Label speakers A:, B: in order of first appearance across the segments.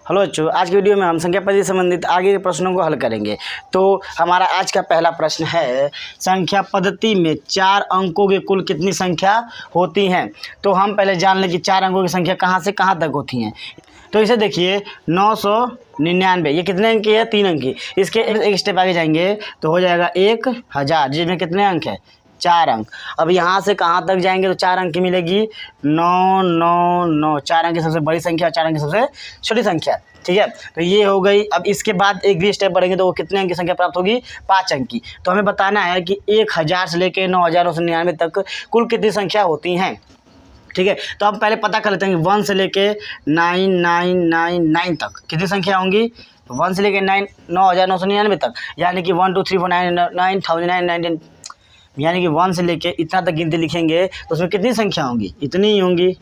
A: Hello बच्चों, आज की वीडियो में हम संख्या पद्धति से संबंधित आगे के प्रश्नों को हल करेंगे। तो हमारा आज का पहला प्रश्न है, संख्या पद्धति में 4 अंकों की कुल कितनी संख्या होती हैं। तो हम पहले जान लें कि 4 अंकों की संख्या कहाँ से कहाँ तक होती हैं। तो इसे देखिए 999, ये कितने अंक की है, 3 अंक की। इसके एक स्टेप आगे जाएंगे तो हो जाएगा 1000, जिसमें कितने अंक है, 4 अंक। अब यहाँ से कहाँ तक जाएंगे तो 4 अंक की मिलेगी 999, 4 अंक की सबसे बड़ी संख्या, 4 अंक की सबसे छोटी संख्या। ठीक है, तो ये हो गई। अब इसके बाद एक भी स्टेप बढ़ेंगे तो वो कितने अंक की संख्या प्राप्त होगी, 5 अंक की। तो हमें बताना है कि 1000 से लेकर 9999 तक कुल कितनी संख्या होती हैं। ठीक है, तो हम पहले पता कर लेते हैं कि 1 से लेके 9999 तक कितनी संख्या होंगी। 1 से लेके 9999 तक, यानी कि 1 2 3 4 9 9999, यानी कि 1 से लेके इतना तक गिनती लिखेंगे तो उसमें कितनी संख्या होंगी, इतनी ही होंगी।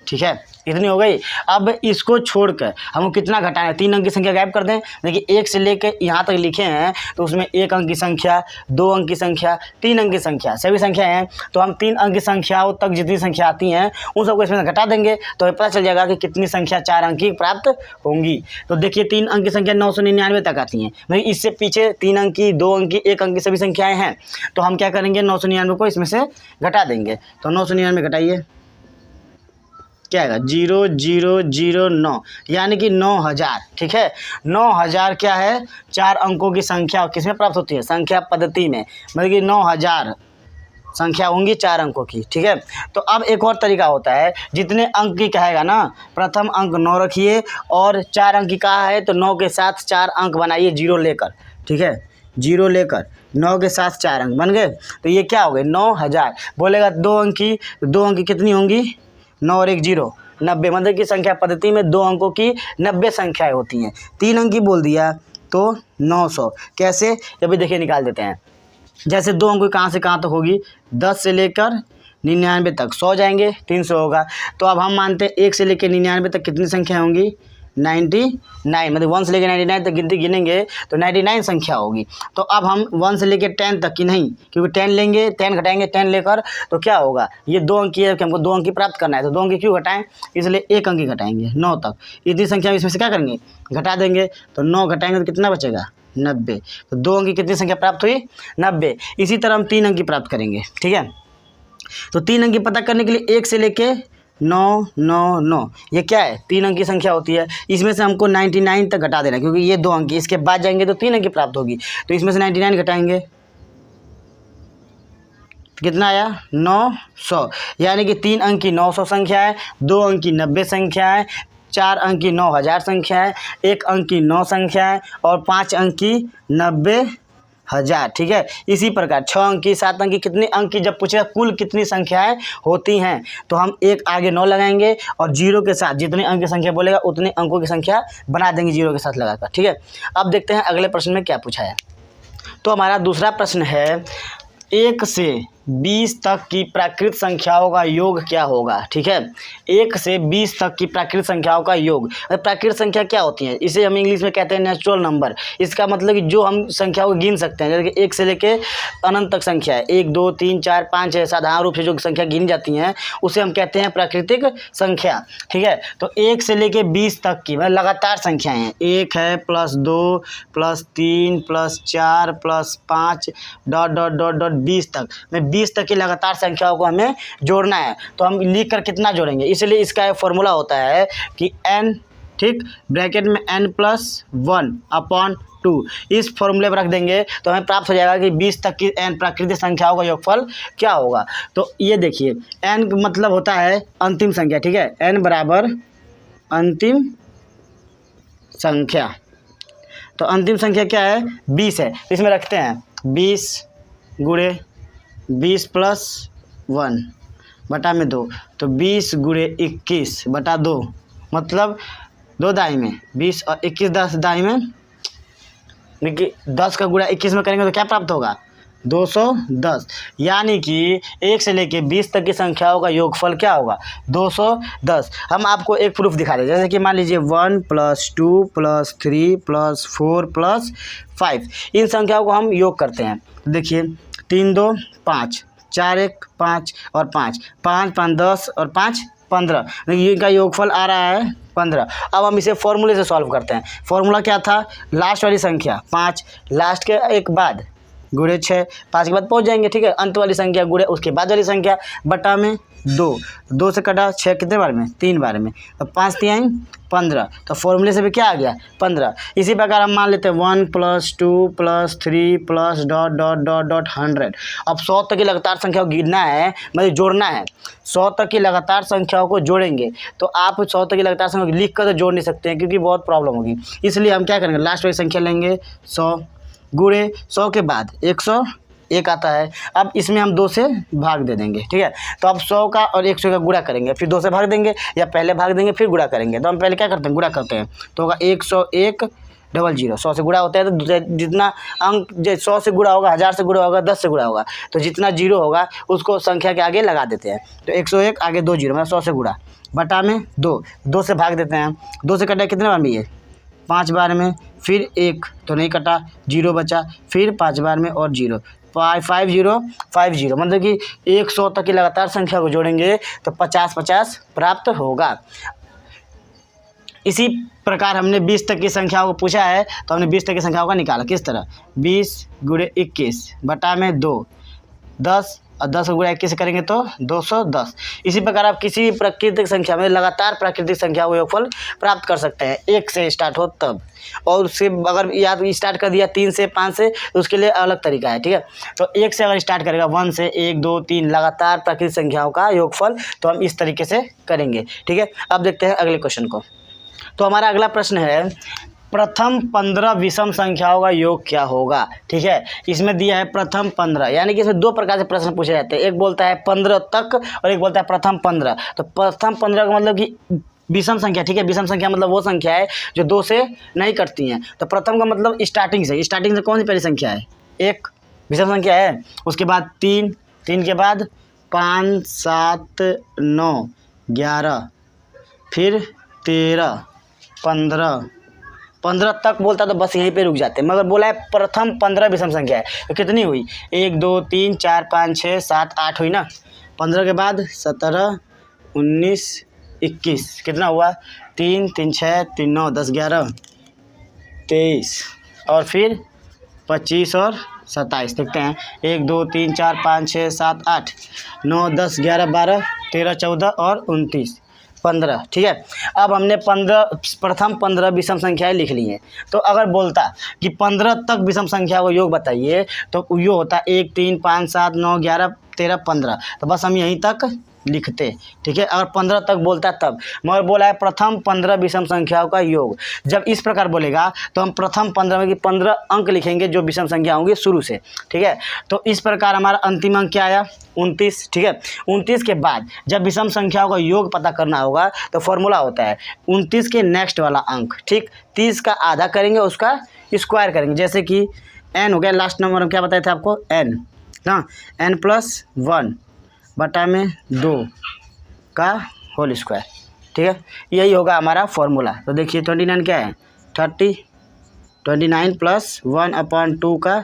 A: ठीक है, इतनी हो गई। अब इसको छोड़कर हमको कितना घटाना है, 3 अंक की संख्या गायब कर दें। देखिए 1 से लेकर यहाँ तक लिखे हैं तो उसमें 1 अंक की संख्या, 2 अंक की संख्या, 3 अंक की संख्या, सभी संख्या हैं। तो हम 3 अंक की संख्याओं तक जितनी संख्या आती हैं उन सबको इसमें घटा देंगे तो हमें पता चल जाएगा कि कितनी संख्या 4 अंक की प्राप्त होंगी। तो देखिए 3 अंक की संख्या 999 तक आती हैं, मतलब इससे पीछे 3 अंक की, 2 अंक की, 1 अंक की सभी संख्याएँ हैं। तो हम क्या करेंगे, 999 को इसमें से घटा देंगे। तो 999 घटाइए, क्या आएगा, 0009, यानी कि 9000। ठीक है, 9000 क्या है, 4 अंकों की संख्या किसमें प्राप्त होती है, संख्या पद्धति में, मतलब कि 9000 संख्या होंगी 4 अंकों की। ठीक है, तो अब एक और तरीका होता है, जितने अंक की कहेगा ना, प्रथम अंक 9 रखिए और 4 अंक की कहा है तो 9 के साथ 4 अंक बनाइए 0 लेकर। ठीक है, 0 लेकर 9 के साथ 4 अंक बन गए। तो ये क्या हो गए, 9000। बोलेगा 2 अंक की, तो 2 अंक की कितनी होंगी, 9 और 1 0, 90। मतलब कि संख्या पद्धति में 2 अंकों की 90 संख्याएं होती हैं। 3 अंक की बोल दिया तो 900। कैसे, अभी देखिए निकाल देते हैं। जैसे 2 अंकों की कहाँ से कहाँ तक होगी, 10 से लेकर 99 तक, 100 जाएंगे 300 होगा। तो अब हम मानते हैं 1 से लेकर 99 तक कितनी संख्या होंगी, 99, मतलब 1 से लेकर 99 तक गिनती गिनेंगे तो 99 संख्या होगी। तो अब हम 1 से लेकर 10 तक की नहीं, क्योंकि 10 लेंगे, 10 घटाएंगे 10 लेकर तो क्या होगा, ये 2 अंक की है कि हमको 2 अंक की प्राप्त करना है। तो 2 अंक की क्यों घटाएं, इसलिए 1 अंक की घटाएंगे 9 तक। इतनी संख्या इसमें से क्या करेंगे, घटा देंगे। तो 9 घटाएंगे तो कितना बचेगा, 90। तो 2 अंक की कितनी संख्या प्राप्त हुई, 90। इसी तरह हम 3 अंक की प्राप्त करेंगे। ठीक है, तो 3 अंक की पता करने के लिए 1 से लेके 999, ये क्या है, 3 अंक की संख्या होती है। इसमें से हमको 99 तक घटा देना, क्योंकि ये 2 अंक की, इसके बाद जाएंगे तो 3 अंक की प्राप्त होगी। तो इसमें से 99 घटाएंगे तो कितना आया, 900, यानी कि 3 अंक की 900 संख्या है, 2 अंक की 90 संख्या है, 4 अंक की 9000 संख्या है, 1 अंक की 9 संख्या है और 5 अंक की 90,000। ठीक है, इसी प्रकार 6 अंक की, 7 अंक की, कितने अंक की जब पूछेगा कुल कितनी संख्याएं होती हैं तो हम 1 आगे 9 लगाएंगे और 0 के साथ जितने अंक की संख्या बोलेगा उतने अंकों की संख्या बना देंगे 0 के साथ लगाकर। ठीक है, अब देखते हैं अगले प्रश्न में क्या पूछा है। तो हमारा दूसरा प्रश्न है, 1 से 20 तक की प्राकृत संख्याओं का योग क्या होगा। ठीक है, 1 से 20 तक की प्राकृत संख्याओं का योग। प्राकृत संख्या क्या होती है, इसे हम इंग्लिश में कहते हैं नेचुरल नंबर। इसका मतलब कि जो हम संख्याओं को गिन सकते हैं, जैसे कि 1 से लेके अनंत तक संख्या है, 1 2 3 4 5 है, साधारण रूप से जो संख्या गिनी जाती हैं उसे हम कहते हैं प्राकृतिक संख्या। ठीक है, तो 1 से लेके 20 तक की मतलब लगातार संख्याएँ हैं, 1 है +2 +3 +4 +5 ... 20 तक, 20 तक की लगातार संख्याओं को हमें जोड़ना है। तो हम लिख कर कितना जोड़ेंगे, इसलिए इसका एक फॉर्मूला होता है कि n, ठीक, ब्रैकेट में n+1/2, इस फॉर्मूले पर रख देंगे तो हमें प्राप्त हो जाएगा कि 20 तक की n प्राकृतिक संख्याओं का योगफल क्या होगा। तो ये देखिए n मतलब होता है अंतिम संख्या। ठीक है, n बराबर अंतिम संख्या, तो अंतिम संख्या क्या है, 20 है। तो इसमें रखते हैं 20 गुणे 20 + 1 बटा में 2, तो 20 गुणे 21 बटा 2, मतलब 2 दाई में 20 और 21 10 दाई में, देखिए 10 का गुणा 21 में करेंगे तो क्या प्राप्त होगा, 210। यानी कि 1 से लेके 20 तक की संख्याओं का योगफल क्या होगा, 210। हम आपको एक प्रूफ दिखा दें, जैसे कि मान लीजिए 1 + 2 + 3 + 4 + 5, इन संख्याओं को हम योग करते हैं। देखिए 3 2 5, 4 1 5 और 5, 5 5 10 और 5 15, इनका योगफल आ रहा है 15। अब हम इसे फॉर्मूले से सॉल्व करते हैं। फॉर्मूला क्या था, लास्ट वाली संख्या 5, लास्ट के एक बाद गुणे 6, 5 के बाद पहुंच जाएंगे, ठीक है। अंत वाली संख्या गुणे उसके बाद वाली संख्या बटा में 2 से कटा 6 कितने बार में, 3 बार में, तो 5 3 15, तो फॉर्मूले से भी क्या आ गया 15। इसी प्रकार हम मान लेते हैं 1 + 2 + 3 + ... 100। अब 100 तक की लगातार संख्या को गिनना है, मतलब जोड़ना है। 100 तक की लगातार संख्याओं को जोड़ेंगे, तो आप 100 तक की लगातार संख्या लिख कर तो जोड़ नहीं सकते हैं, क्योंकि बहुत प्रॉब्लम होगी। इसलिए हम क्या करेंगे, लास्ट वाली संख्या लेंगे 100 गुणे 100 के बाद 101 आता है। अब इसमें हम 2 से भाग दे देंगे, ठीक है। तो अब 100 का और 100 का गुणा करेंगे, फिर 2 से भाग देंगे, या पहले भाग देंगे फिर गुणा करेंगे। तो हम पहले क्या करते हैं, गुणा करते हैं, तो होगा 101 00। 100 से गुणा होता है तो जितना अंक 100 से गुणा होगा, 1000 से गुणा होगा, 10 से गुणा होगा, तो जितना जीरो होगा उसको संख्या के आगे लगा देते हैं। तो 101 आगे 2 जीरो, मतलब 100 से गुणा, बटा में 2 से भाग देते हैं। 2 से कटा कितने बार में, ये 5 बार में, फिर 1 तो नहीं कटा, 0 बचा, फिर 5 बार में और 0, 5050, मतलब कि 100 तक की लगातार संख्या को जोड़ेंगे तो 50-50 प्राप्त होगा। इसी प्रकार हमने 20 तक की संख्याओं को पूछा है, तो हमने 20 तक की संख्याओं का निकाला। किस तरह, 20 गुणे 21 बटा में 2, 10 और 10 को गुणा 21 से करेंगे तो 210। इसी प्रकार आप किसी भी प्राकृतिक संख्या में लगातार प्राकृतिक संख्या को योगफल प्राप्त कर सकते हैं, 1 से स्टार्ट हो तब, और उससे अगर या तो स्टार्ट कर दिया 3 से 5 से, तो उसके लिए अलग तरीका है, ठीक है। तो 1 से अगर स्टार्ट करेगा, 1 से 1 2 3 लगातार प्राकृतिक संख्याओं का योगफल, तो हम इस तरीके से करेंगे, ठीक है। अब देखते हैं अगले क्वेश्चन को। तो हमारा अगला प्रश्न है, प्रथम 15 विषम संख्याओं का योग क्या होगा, ठीक है। इसमें दिया है प्रथम 15, यानी कि इसमें 2 प्रकार से प्रश्न पूछे जाते हैं, एक बोलता है 15 तक और एक बोलता है प्रथम 15। तो प्रथम 15 का मतलब कि विषम संख्या, ठीक है। विषम संख्या मतलब वो संख्या है जो 2 से नहीं कटती हैं। तो प्रथम का मतलब स्टार्टिंग से कौन सी पहली संख्या है, 1 विषम संख्या है, उसके बाद 3 के बाद 5 7 9 11, फिर 13 15 तक बोलता तो बस यहीं पे रुक जाते, मगर बोला है प्रथम 15 विषम संख्या है, तो कितनी हुई, 1 2 3 4 5 6 7 8 हुई ना। 15 के बाद 17 19 21, कितना हुआ, 3 3 6 3 9 10 11 23, और फिर 25 और 27। देखते हैं, 1 2 3 4 5 6 7 8 9 10 11 12 13 14 और 29 15, ठीक है। अब हमने प्रथम 15 विषम संख्याएं लिख ली हैं। तो अगर बोलता कि 15 तक विषम संख्या को योग बताइए, तो ये होता 1 3 5 7 9 11 13 15, तो बस हम यहीं तक लिखते, ठीक है। अगर 15 तक बोलता तब, मगर बोला है प्रथम 15 विषम संख्याओं का योग। जब इस प्रकार बोलेगा तो हम प्रथम 15 में की 15 अंक लिखेंगे जो विषम संख्या होंगी शुरू से, ठीक है। तो इस प्रकार हमारा अंतिम अंक क्या आया, 29, ठीक है। 29 के बाद जब विषम संख्याओं का योग पता करना होगा तो फॉर्मूला होता है 29 के नेक्स्ट वाला अंक, ठीक। 30 का आधा करेंगे, उसका स्क्वायर करेंगे, जैसे कि n हो गया, लास्ट नंबर हम क्या बताए थे आपको, n ना, n+1 बटा में 2 का होल स्क्वायर, ठीक है। यही होगा हमारा फॉर्मूला। तो देखिए 29 क्या है, 30, 29 + 1/2 का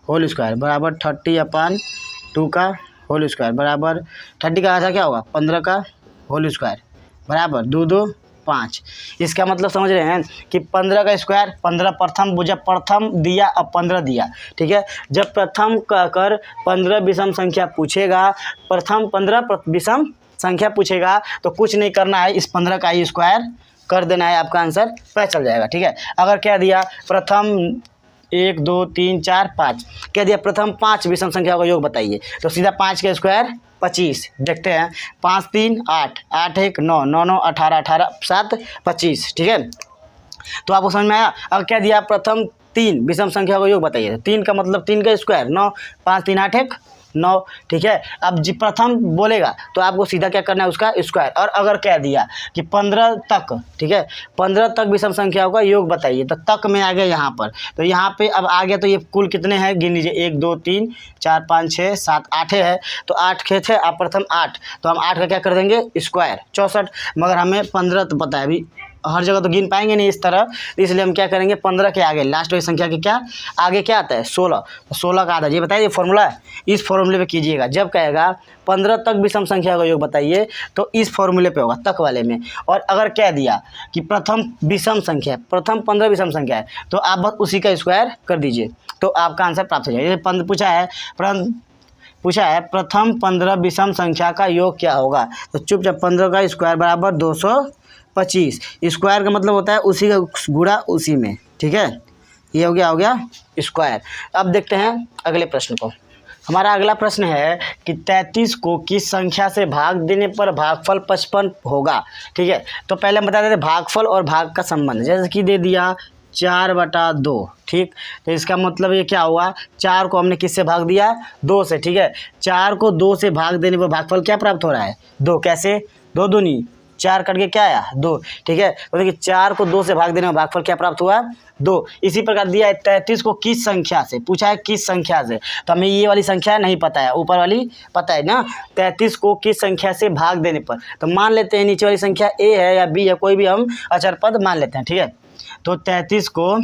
A: होल स्क्वायर बराबर 30/2 का होल स्क्वायर बराबर 30 का आधा क्या होगा, 15 का होल स्क्वायर बराबर 2 2 5। इसका मतलब समझ रहे हैं कि 15 का स्क्वायर, 15 प्रथम, जब प्रथम दिया अब 15 दिया, ठीक है। जब प्रथम कहकर 15 विषम संख्या पूछेगा, प्रथम 15 विषम संख्या पूछेगा, तो कुछ नहीं करना है, इस 15 का ही स्क्वायर कर देना है, आपका आंसर पता चल जाएगा, ठीक है। अगर क्या दिया प्रथम 1 2 3 4 5, क्या दिया प्रथम 5 विषम संख्या का योग बताइए, तो सीधा 5 का स्क्वायर 25। देखते हैं, 5 3 8 8 1 9 9 9 18 18 7 25, ठीक है। तो आपको समझ में आया। अब क्या दिया प्रथम 3 विषम संख्या का योग बताइए, 3 का मतलब 3 का स्क्वायर 9, 5 3 8 1 9, ठीक है। अब जी प्रथम बोलेगा तो आपको सीधा क्या करना है, उसका स्क्वायर। और अगर कह दिया कि 15 तक, ठीक है, 15 तक विषम संख्याओं का योग बताइए, तो तक में आ गया यहाँ पर, तो यहाँ पे अब आ गया, तो ये कुल कितने हैं गिन लीजिए, 1 2 3 4 5 6 7 8 है, तो 8 के थे आप प्रथम 8, तो हम 8 का क्या कर देंगे स्क्वायर 64, मगर हमें 15 तो पता है अभी हर जगह तो गिन पाएंगे नहीं इस तरह, इसलिए हम क्या करेंगे 15 के आगे लास्ट वाली संख्या के क्या आगे क्या आता है 16, तो 16 का आधा। ये बताइए फॉर्मूला है, इस फॉर्मूले पे कीजिएगा। जब कहेगा 15 तक विषम संख्या का योग बताइए तो इस फॉर्मूले पे होगा तक वाले में। और अगर कह दिया कि प्रथम विषम संख्या है, प्रथम 15 विषम संख्या है, तो आप बस उसी का स्क्वायर कर दीजिए तो आपका आंसर प्राप्त हो जाएगा। ये पूछा है प्रथम 15 विषम संख्या का योग क्या होगा, तो चुपचाप 15 का स्क्वायर बराबर 225। स्क्वायर का मतलब होता है उसी का गुणा उसी में, ठीक है। ये हो गया स्क्वायर। अब देखते हैं अगले प्रश्न को। हमारा अगला प्रश्न है कि 33 को किस संख्या से भाग देने पर भागफल 55 होगा, ठीक है। तो पहले हम बता देते भागफल और भाग का संबंध। जैसे कि दे दिया 4/2, ठीक। तो इसका मतलब ये क्या हुआ, 4 को हमने किससे भाग दिया 2 से, ठीक है। 4 को 2 से भाग देने पर भागफल क्या प्राप्त हो रहा है 2। कैसे 2 दूनी 4 कट के क्या आया 2, ठीक है। तो देखिए 4 को 2 से भाग देने में भागफल क्या प्राप्त हुआ 2। इसी प्रकार दिया है 33 को किस संख्या से, पूछा है किस संख्या से, तो हमें ये वाली संख्या नहीं पता है, ऊपर वाली पता है ना। 33 को किस संख्या से भाग देने पर, तो मान लेते हैं नीचे वाली संख्या a है या b है, कोई भी हम अचर पद मान लेते हैं, ठीक है। तो 33 को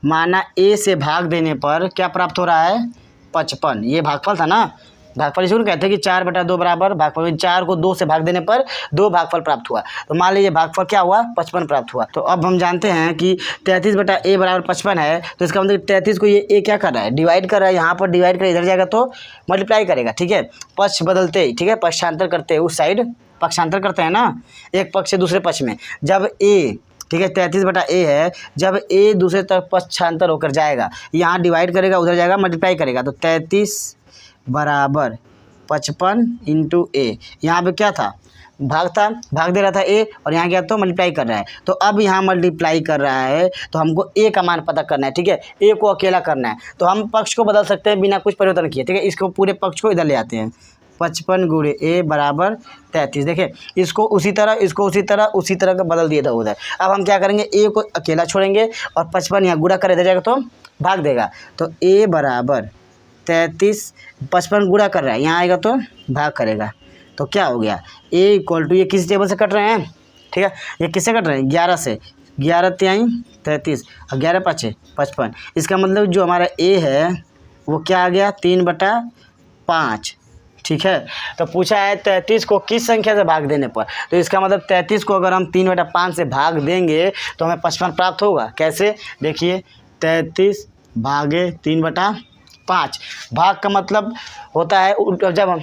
A: माना a से भाग देने पर क्या प्राप्त हो रहा है 55। ये भागफल था ना, भागफल इसको कहते हैं कि 4/2 बराबर भागफल, 4 को 2 से भाग देने पर 2 भागफल प्राप्त हुआ। तो मान लीजिए भागफल क्या हुआ 55 प्राप्त हुआ। तो अब हम जानते हैं कि 33/a बराबर 55 है, तो इसका मतलब 33 को ये a क्या कर रहा है डिवाइड कर रहा है, यहाँ पर डिवाइड कर इधर जाएगा तो मल्टीप्लाई करेगा, ठीक है। पक्ष बदलते ही, ठीक है, पक्षांतर करते हैं, उस साइड पक्षांतर करते हैं ना एक पक्ष से दूसरे पक्ष में। जब a, ठीक है, 33/a है, जब a दूसरे तरफ पक्षांतर होकर जाएगा, यहाँ डिवाइड करेगा उधर जाएगा मल्टीप्लाई करेगा, तो 33 बराबर 55 इंटू a। यहाँ पे क्या था भाग था, भाग दे रहा था a, और यहाँ क्या तो मल्टीप्लाई कर रहा है। तो अब यहाँ मल्टीप्लाई कर रहा है तो हमको a का मान पता करना है, ठीक है। a को अकेला करना है, तो हम पक्ष को बदल सकते हैं बिना कुछ परिवर्तन किए, ठीक है। इसको पूरे पक्ष को इधर ले आते हैं, 55 गुणे a बराबर 33। देखिए इसको उसी तरह उसी तरह का बदल दिया था उधर। अब हम क्या करेंगे a को अकेला छोड़ेंगे और 55 यहाँ गुणा कर इधर जाएगा तो भाग देगा, तो a बराबर 33, 55 गुणा कर रहा है, यहाँ आएगा तो भाग करेगा, तो क्या हो गया a इक्वल टू, ये किस टेबल से कट रहे हैं, ठीक है, ये किससे कट रहे हैं 11 से, 11 तिहाई 33 और 11 पाँचे 55। इसका मतलब जो हमारा a है वो क्या आ गया 3/5, ठीक है। तो पूछा है 33 को किस संख्या से भाग देने पर, तो इसका मतलब 33 को अगर हम 3/5 से भाग देंगे तो हमें 55 प्राप्त होगा। कैसे देखिए 33 भागे 3/5, भाग का मतलब होता है जब हम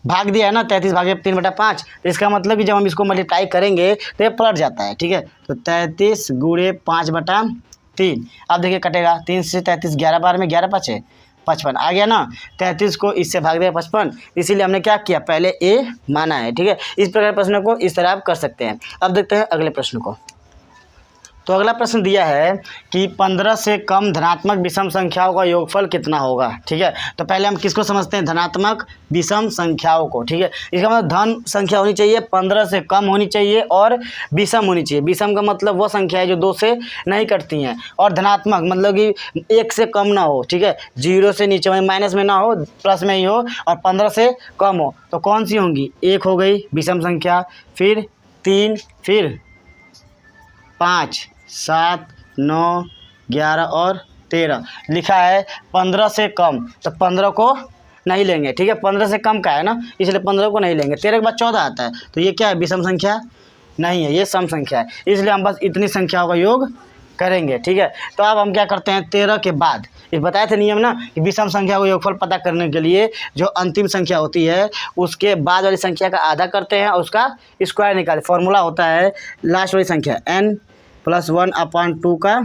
A: भाग दिया है ना 33 भागे 3/5, तो इसका मतलब कि जब हम इसको मल्टीप्लाई करेंगे तो ये पलट जाता है, ठीक है। तो 33 गुणे 5/3, अब देखिए कटेगा 3 से 33, 11 बार में 11 पाँचे 55 आ गया ना। 33 को इससे भाग दिया 55, इसीलिए हमने क्या किया पहले a माना है, ठीक है। इस प्रकार प्रश्न को इस तरह आप कर सकते हैं। अब देखते हैं अगले प्रश्न को। तो अगला प्रश्न दिया है कि 15 से कम धनात्मक विषम संख्याओं का योगफल कितना होगा, ठीक है। तो पहले हम किसको समझते हैं धनात्मक विषम संख्याओं को, ठीक है। इसका मतलब धन संख्या होनी चाहिए, 15 से कम होनी चाहिए और विषम होनी चाहिए। विषम का मतलब वो संख्या है जो 2 से नहीं कटती हैं, और धनात्मक मतलब कि 1 से कम ना हो, ठीक है, 0 से नीचे में माइनस में ना हो, प्लस में ही हो, और 15 से कम हो। तो कौन सी होंगी 1 हो गई विषम संख्या, फिर 3, फिर 5, 7, 9, 11 और 13 लिखा है 15 से कम, तो 15 को नहीं लेंगे, ठीक है। 15 से कम का है ना, इसलिए 15 को नहीं लेंगे। 13 के बाद 14 आता है, तो ये क्या है विषम संख्या नहीं है, ये सम संख्या है, इसलिए हम बस इतनी संख्याओं का योग करेंगे, ठीक है। तो अब हम क्या करते हैं 13 के बाद, ये बताए थे नियम ना कि विषम संख्या को योगफल पता करने के लिए जो अंतिम संख्या होती है उसके बाद वाली संख्या का आधा करते हैं और उसका स्क्वायर निकालते। फॉर्मूला होता है लास्ट वाली संख्या n+1/2 का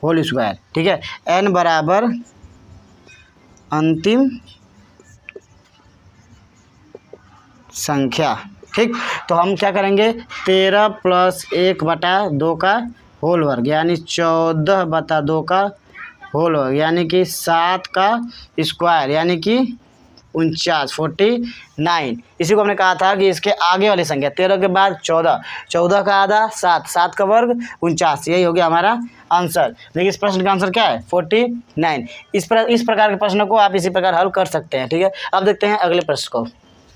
A: होल स्क्वायर, ठीक है। n बराबर अंतिम संख्या, ठीक। तो हम क्या करेंगे 13 + 1/2 का होल वर्ग यानी 14/2 का होल वर्ग यानी कि 7 का स्क्वायर यानी कि 49। इसी को हमने कहा था कि इसके आगे वाली संख्या 13 के बाद 14, 14 का आधा 7, 7 का वर्ग 49, यही हो गया हमारा आंसर। देखिए इस प्रश्न का आंसर क्या है 49। इस प्रकार के प्रश्नों को आप इसी प्रकार हल कर सकते हैं, ठीक है। अब देखते हैं अगले प्रश्न को।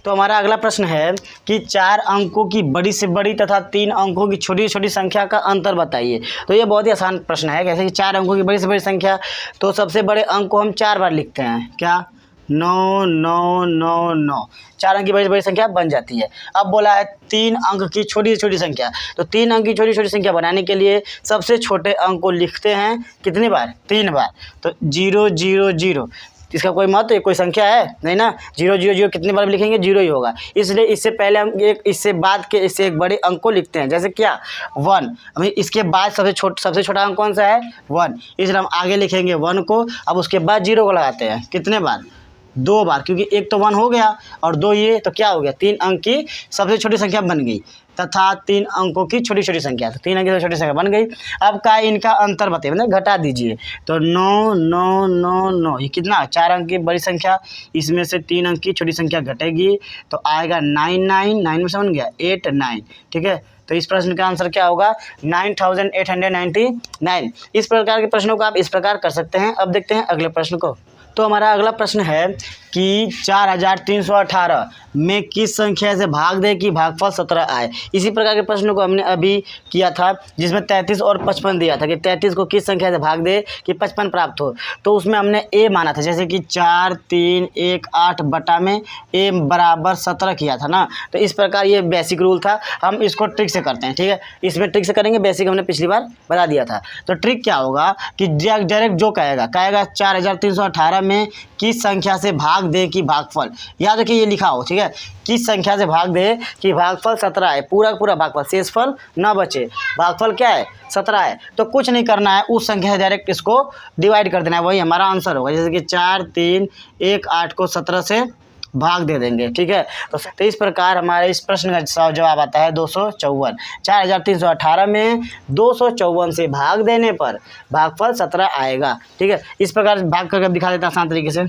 A: तो हमारा अगला प्रश्न है कि 4 अंकों की बड़ी से बड़ी तथा 3 अंकों की छोटी से छोटी संख्या का अंतर बताइए। तो ये बहुत ही आसान प्रश्न है। कैसे कि 4 अंकों की बड़ी से बड़ी संख्या, तो सबसे बड़े अंक को हम 4 बार लिखते हैं। क्या? 9 9 9 9, 4 अंक की बड़ी से बड़ी संख्या बन जाती है। अब बोला है 3 अंक की छोटी से छोटी संख्या, तो 3 अंक की छोटी छोटी संख्या बनाने के लिए सबसे छोटे अंक को लिखते हैं कितनी बार? 3 बार। तो 0 0 0, इसका कोई महत्व है? कोई संख्या है नहीं ना। 0 0 0 कितनी बार भी लिखेंगे? 0 ही होगा। इसलिए इससे पहले हम इससे बाद के इससे एक बड़े अंक को लिखते हैं। जैसे क्या? 1। अभी इसके बाद सबसे छोटा अंक कौन सा है? 1। इसलिए हम आगे लिखेंगे 1 को। अब उसके बाद 0 को लगाते हैं। कितने बार? 2 बार, क्योंकि एक तो 1 हो गया और 2 ये, तो क्या हो गया? 3 अंक की सबसे छोटी संख्या बन गई तथा 3 अंकों की छोटी छोटी संख्या, तो 3 अंक की सबसे छोटी संख्या बन गई। अब का इनका अंतर बताइए, मतलब घटा दीजिए। तो 9 9 9 9, ये कितना? 4 अंक की बड़ी संख्या, इसमें से 3 अंक की छोटी संख्या घटेगी तो आएगा 9 9 9 में से बन गया 8 9। ठीक है, तो इस प्रश्न का आंसर क्या होगा? 9899। इस प्रकार के प्रश्नों को आप इस प्रकार कर सकते हैं। अब देखते हैं अगले प्रश्न को। तो हमारा अगला प्रश्न है कि 4318 में किस संख्या से भाग दे कि भागफल 17 आए। इसी प्रकार के प्रश्नों को हमने अभी किया था, जिसमें 33 और 55 दिया था कि 33 को किस संख्या से भाग दे कि 55 प्राप्त हो। तो उसमें हमने ए माना था, जैसे कि 4 3 1 8 बटा में ए बराबर 17 किया था ना। तो इस प्रकार ये बेसिक रूल था। हम इसको ट्रिक से करते हैं। ठीक है, इसमें ट्रिक से करेंगे। बेसिक हमने पिछली बार बता दिया था। तो ट्रिक क्या होगा कि डायरेक्ट जो कहेगा 4318 में किस संख्या से भाग दे कि भागफल, याद रखिए ये लिखा हो। ठीक है, किस संख्या से भाग दे कि भागफल 17 है। पूरा पूरा भागफल, शेषफल ना बचे। भागफल क्या है? 17 है। तो कुछ नहीं करना है, उस संख्या से डायरेक्ट इसको डिवाइड कर देना है, वही हमारा आंसर होगा। जैसे कि 4 3 1 8 को 17 से भाग दे देंगे। ठीक है, तो इस प्रकार हमारे इस प्रश्न का जवाब आता है 254। 4318 में 254 से भाग देने पर भागफल 17 आएगा। ठीक है, इस प्रकार भाग करके दिखा देता आसान तरीके से।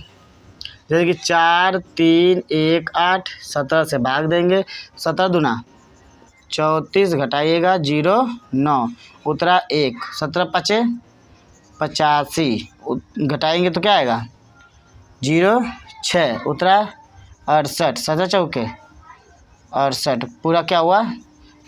A: जैसे कि 4 3 1 8, 17 से भाग देंगे। 17 दूना 34, घटाइएगा 0 9, उतरा 1। 17 पचे 85, घटाएंगे तो क्या आएगा? 0 6, उतरा 68। 7 चौके 68, पूरा क्या हुआ?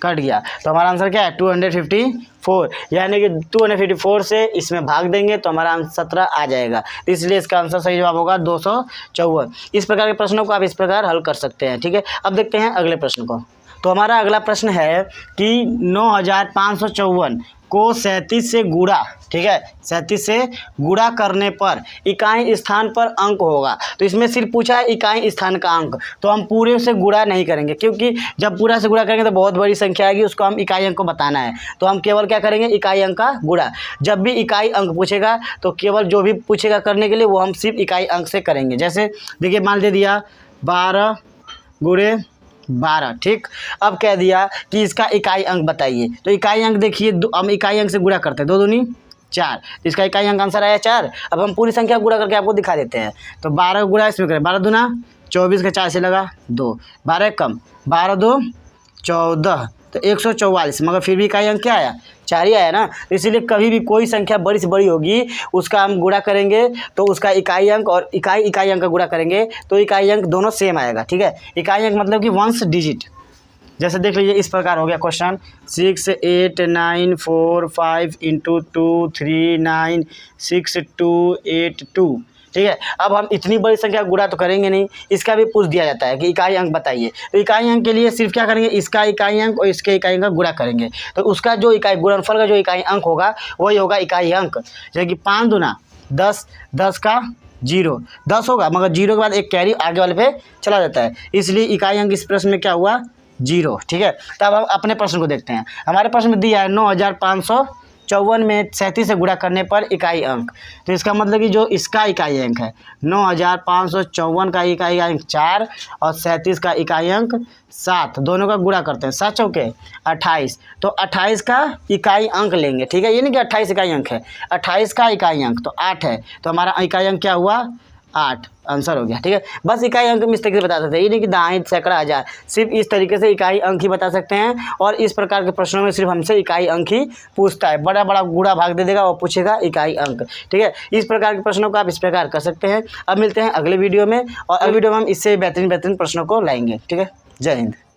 A: कट गया। तो हमारा आंसर क्या है? 254। यानी कि 254 से इसमें भाग देंगे तो हमारा आंसर 17 आ जाएगा। इसलिए इसका आंसर सही जवाब होगा 254। इस प्रकार के प्रश्नों को आप इस प्रकार हल कर सकते हैं। ठीक है, अब देखते हैं अगले प्रश्न को। तो हमारा अगला प्रश्न है कि 9554 को 37 से गुणा, ठीक है, 37 से गुणा करने पर इकाई स्थान पर अंक होगा। तो इसमें सिर्फ पूछा है इकाई स्थान का अंक, तो हम पूरे से गुणा नहीं करेंगे, क्योंकि जब पूरा से गुणा करेंगे तो बहुत बड़ी संख्या आएगी, उसको हम इकाई अंक को बताना है। तो हम केवल क्या करेंगे? इकाई अंक का गुणा। जब भी इकाई अंक पूछेगा तो केवल जो भी पूछेगा करने के लिए वो हम सिर्फ इकाई अंक से करेंगे। जैसे देखिए, मान दे दिया 12 गुणे 12। ठीक, अब कह दिया कि इसका इकाई अंक बताइए। तो इकाई अंक देखिए, हम इकाई अंक से गुणा करते हैं। 2 दूनी 4, तो इसका इकाई अंक आंसर आया 4। अब हम पूरी संख्या गुणा करके आपको दिखा देते हैं। तो 12 गुणा इसमें करें, 12 दूना 24 का 4 से लगा 2, 12 कम 12 2 14, तो 144। मगर फिर भी इकाई अंक क्या आया? 4 ही आया ना। इसलिए कभी भी कोई संख्या बड़ी से बड़ी होगी उसका हम गुणा करेंगे तो उसका इकाई अंक और इकाई अंक का गुणा करेंगे तो इकाई अंक दोनों सेम आएगा। ठीक है, इकाई अंक मतलब कि वंस डिजिट। जैसे देख लीजिए, इस प्रकार हो गया क्वेश्चन 6 8 9 4 5 × 2 3 9 6 2 8 2। ठीक है, अब हम इतनी बड़ी संख्या गुणा तो करेंगे नहीं, इसका भी पूछ दिया जाता है कि इकाई अंक बताइए। तो इकाई अंक के लिए सिर्फ क्या करेंगे? इसका इकाई अंक और इसके इकाई अंक का गुणा करेंगे, तो उसका जो इकाई गुणनफल का जो इकाई अंक होगा वही होगा इकाई अंक। जैसे कि 5 दूना 10, 10 का 0 10 होगा, मगर 0 के बाद एक कैरी आगे वाले पे चला जाता है, इसलिए इकाई अंक इस प्रश्न में क्या हुआ? 0। ठीक है, तब हम अपने प्रश्न को देखते हैं। हमारे प्रश्न में दिया है 9554 में 37 से गुणा करने पर इकाई अंक। तो इसका मतलब कि जो इसका इकाई अंक है 9554 का इकाई अंक 4 और 37 का इकाई अंक 7, दोनों का गुणा करते हैं। 7 चौके 28, तो 28 का इकाई अंक लेंगे। ठीक है, ये नहीं कि 28 इकाई अंक है, 28 का इकाई अंक तो 8 है, तो हमारा इकाई अंक क्या हुआ? 8 आंसर हो गया। ठीक है, बस इकाई अंक में इस तरीके से बता सकते हैं, ये नहीं कि दहाई, सैकड़ा, हज़ार, सिर्फ इस तरीके से इकाई अंक ही बता सकते हैं। और इस प्रकार के प्रश्नों में सिर्फ हमसे इकाई अंक ही पूछता है, बड़ा बड़ा गुणा भाग दे देगा और पूछेगा इकाई अंक। ठीक है, इस प्रकार के प्रश्नों को आप इस प्रकार कर सकते हैं। अब मिलते हैं अगले वीडियो में, और अगले वीडियो में हम इससे बेहतरीन प्रश्नों को लाएंगे। ठीक है, जय हिंद।